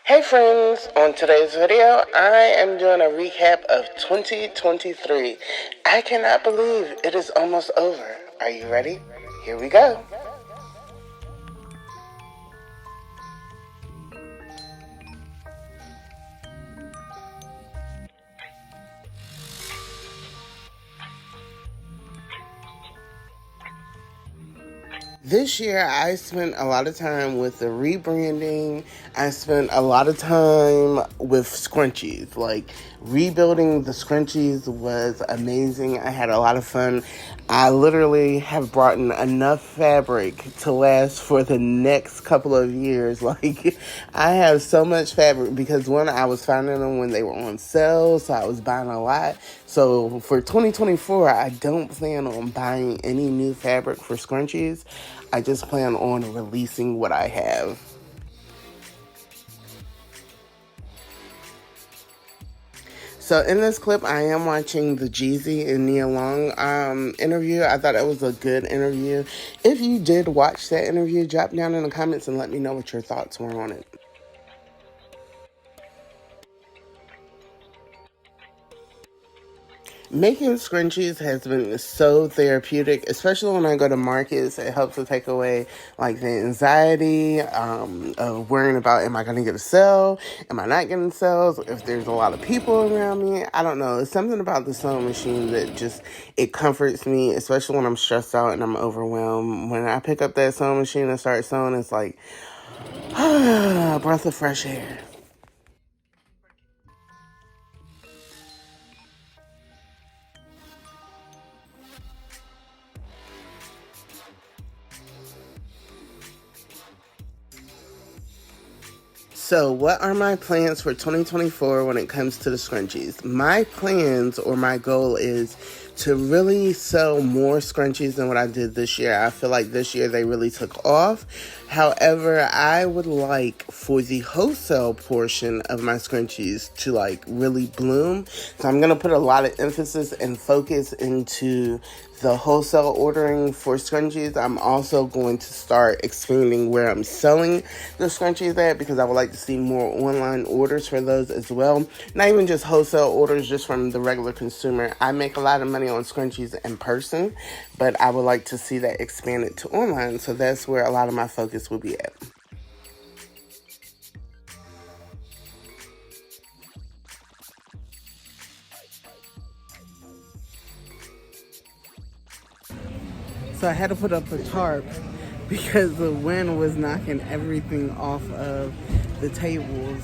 Hey friends, on today's video, I am doing a recap of 2023. I cannot believe it is almost over. Are you ready? Here we go. This year, I spent a lot of time with the rebranding. I spent a lot of time with scrunchies. Like, rebuilding the scrunchies was amazing. I had a lot of fun. I literally have brought in enough fabric to last for the next couple of years. Like, I have so much fabric because, one, I was finding them when they were on sale, so I was buying a lot. So, for 2024, I don't plan on buying any new fabric for scrunchies. I just plan on releasing what I have. So in this clip, I am watching the Jeezy and Nia Long interview. I thought that was a good interview. If you did watch that interview, drop down in the comments and let me know what your thoughts were on it. Making scrunchies has been so therapeutic, especially when I go to markets. It helps to take away like the anxiety of worrying about, am I going to get a sale? Am I not getting sales? If there's a lot of people around me, I don't know. It's something about the sewing machine that just, it comforts me, especially when I'm stressed out and I'm overwhelmed. When I pick up that sewing machine and start sewing, it's like, a breath of fresh air. So what are my plans for 2024 when it comes to the scrunchies? My plans or my goal is to really sell more scrunchies than what I did this year. I feel like this year they really took off. However, I would like for the wholesale portion of my scrunchies to like really bloom. So I'm going to put a lot of emphasis and focus into the wholesale ordering for scrunchies. I'm also going to start expanding where I'm selling the scrunchies at because I would like to see more online orders for those as well. Not even just wholesale orders, just from the regular consumer. I make a lot of money on scrunchies in person, but I would like to see that expanded to online. So that's where a lot of my focus will be at. So I had to put up a tarp because the wind was knocking everything off of the tables.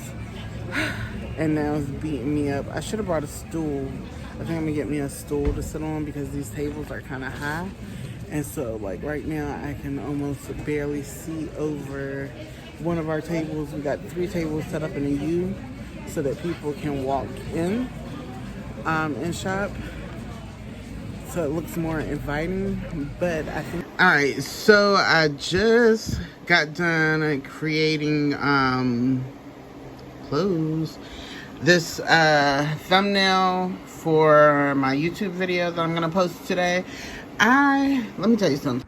And now it's beating me up. I should have brought a stool. I think I'm gonna get me a stool to sit on because these tables are kind of high. And so like right now I can almost barely see over one of our tables. We got 3 tables set up in a U so that people can walk in and shop. So it looks more inviting, but I think... Alright, so I just got done creating clothes. This thumbnail for my YouTube video that I'm gonna post today. Let me tell you something.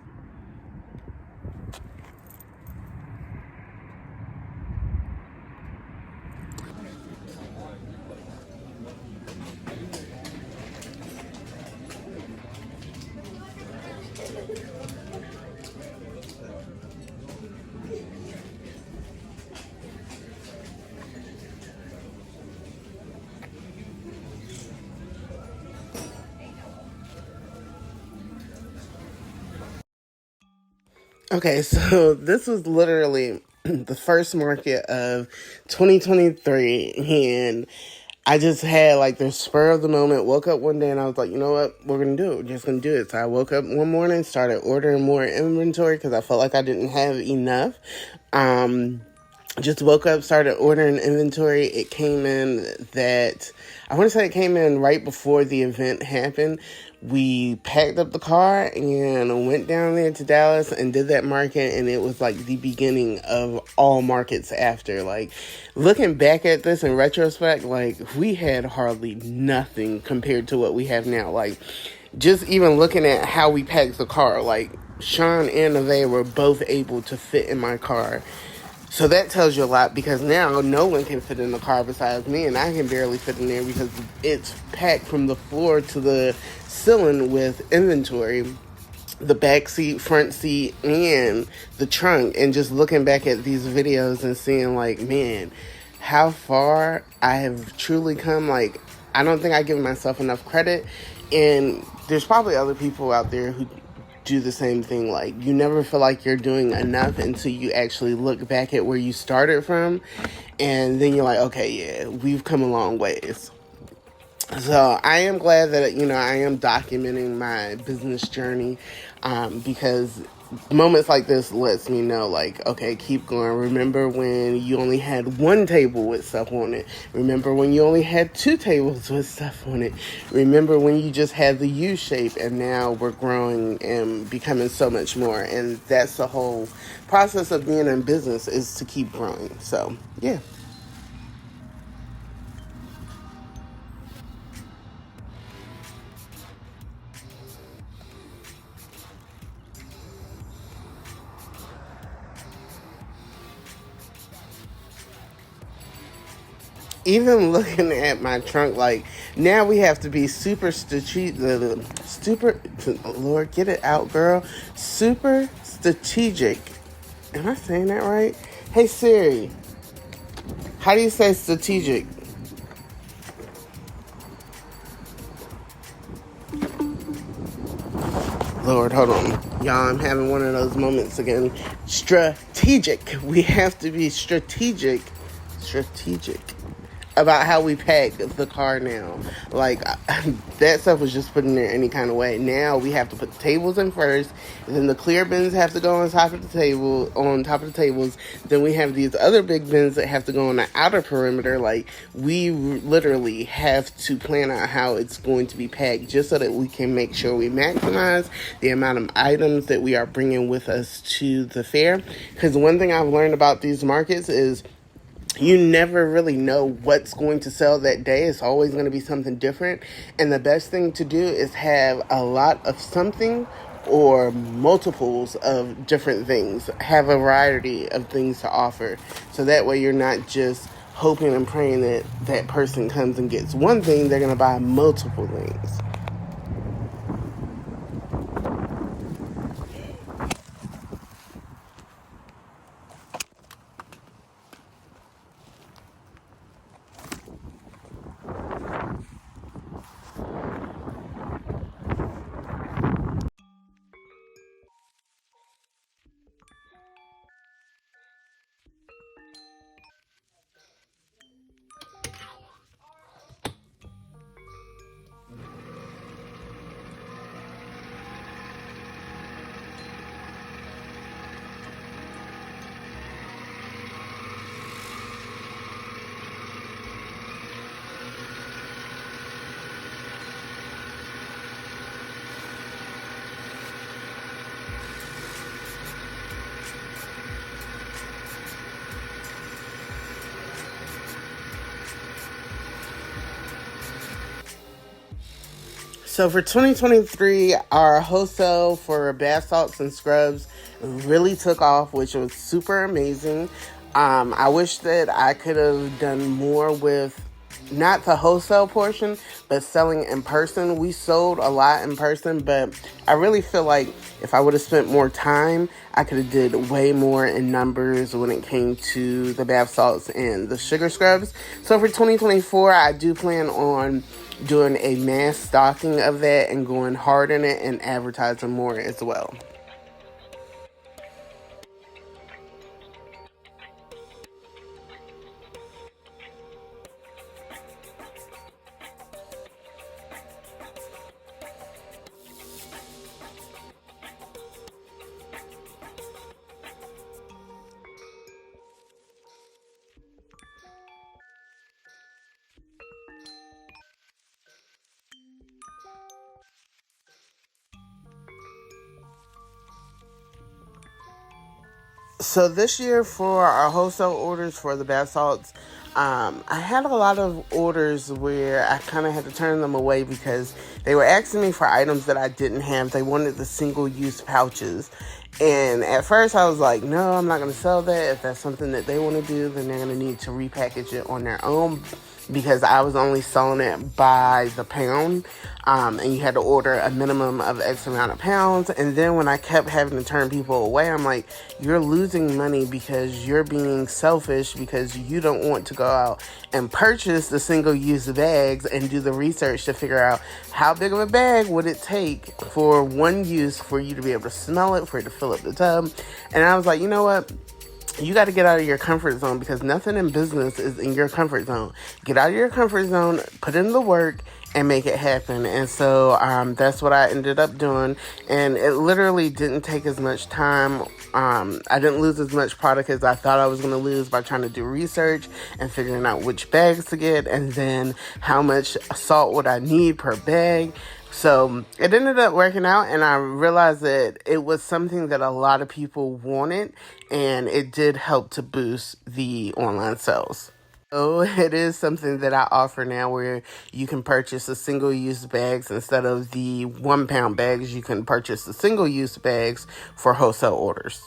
Okay, so this was literally the first market of 2023, and I just had like the spur of the moment, woke up one day and I was like, you know what, we're going to do it. We're just going to do it. So I woke up one morning, started ordering more inventory because I felt like I didn't have enough. Just woke up, started ordering inventory. It came in I want to say it came in right before the event happened. We packed up the car and went down there to Dallas and did that market, and it was like the beginning of all markets after. Like, looking back at this in retrospect, like, we had hardly nothing compared to what we have now. Like, just even looking at how we packed the car, like, Sean and Neve were both able to fit in my car. So that tells you a lot, because now no one can fit in the car besides me, and I can barely fit in there because it's packed from the floor to the ceiling with inventory. The back seat, front seat, and the trunk. And just looking back at these videos and seeing, like, man, how far I have truly come. Like, I don't think I give myself enough credit. And there's probably other people out there who do the same thing. Like, you never feel like you're doing enough until you actually look back at where you started from, and then you're like, okay, yeah, we've come a long ways. So I am glad that, I am documenting my business journey, because moments like this lets me know, like, okay, keep going. Remember when you only had one table with stuff on it. Remember when you only had two tables with stuff on it. Remember when you just had the U shape, and now we're growing and becoming so much more. And that's the whole process of being in business, is to keep growing. So, yeah. Even looking at my trunk, like, now we have to be super Lord, get it out, girl. Super strategic. Am I saying that right? Hey Siri, how do you say strategic? Lord, hold on. Y'all, I'm having one of those moments again. Strategic. We have to be strategic about how we pack the car now. Like, that stuff was just put in there any kind of way. Now we have to put the tables in first, and then the clear bins have to go on top of the tables. Then we have these other big bins that have to go on the outer perimeter. Like, we literally have to plan out how it's going to be packed, just so that we can make sure we maximize the amount of items that we are bringing with us to the fair. Because one thing I've learned about these markets is, you never really know what's going to sell that day. It's always going to be something different. And the best thing to do is have a lot of something, or multiples of different things. Have a variety of things to offer. So that way you're not just hoping and praying that that person comes and gets one thing. They're going to buy multiple things. So for 2023, our wholesale for bath salts and scrubs really took off, which was super amazing. I wish that I could have done more with not the wholesale portion, but selling in person. We sold a lot in person, but I really feel like if I would have spent more time, I could have did way more in numbers when it came to the bath salts and the sugar scrubs. So for 2024, I do plan on doing a mass stocking of that and going hard in it and advertising more as well. So this year for our wholesale orders for the bath salts, I had a lot of orders where I kind of had to turn them away because they were asking me for items that I didn't have. They wanted the single-use pouches. And at first I was like, no, I'm not going to sell that. If that's something that they want to do, then they're going to need to repackage it on their own, because I was only selling it by the pound. And you had to order a minimum of X amount of pounds. And then when I kept having to turn people away, I'm like, you're losing money because you're being selfish, because you don't want to go out and purchase the single-use bags and do the research to figure out how big of a bag would it take for one use for you to be able to smell it, for it to fill up the tub. And I was like, you know what? You got to get out of your comfort zone, because nothing in business is in your comfort zone. Get out of your comfort zone, put in the work, and make it happen. And so that's what I ended up doing. And it literally didn't take as much time. I didn't lose as much product as I thought I was going to lose by trying to do research and figuring out which bags to get, and then how much salt would I need per bag. So it ended up working out, and I realized that it was something that a lot of people wanted, and it did help to boost the online sales. So it is something that I offer now, where you can purchase the single-use bags instead of the 1 pound bags. You can purchase the single-use bags for wholesale orders.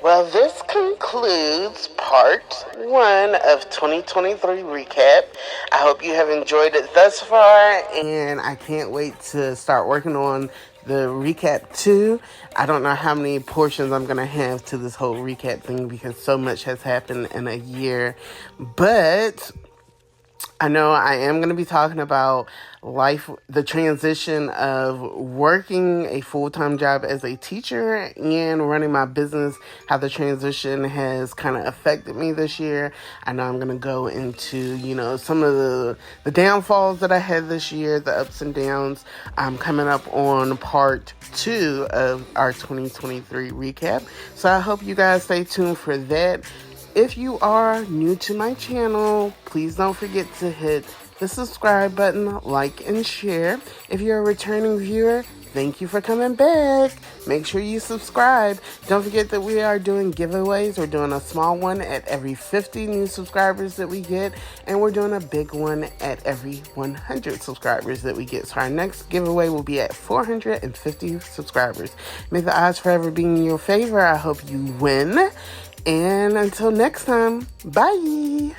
Well, this concludes part 1 of 2023 recap. I hope you have enjoyed it thus far, and I can't wait to start working on the recap 2. I don't know how many portions I'm going to have to this whole recap thing, because so much has happened in a year. But I know I am going to be talking about life, the transition of working a full-time job as a teacher and running my business, how the transition has kind of affected me this year. I know I'm going to go into, some of the downfalls that I had this year, the ups and downs. I'm coming up on part 2 of our 2023 recap. So I hope you guys stay tuned for that. If you are new to my channel, please don't forget to hit the subscribe button, like, and share. If you're a returning viewer, thank you for coming back. Make sure you subscribe. Don't forget that we are doing giveaways. We're doing a small one at every 50 new subscribers that we get, and we're doing a big one at every 100 subscribers that we get. So our next giveaway will be at 450 subscribers. May the odds forever be in your favor. I hope you win. And until next time, bye.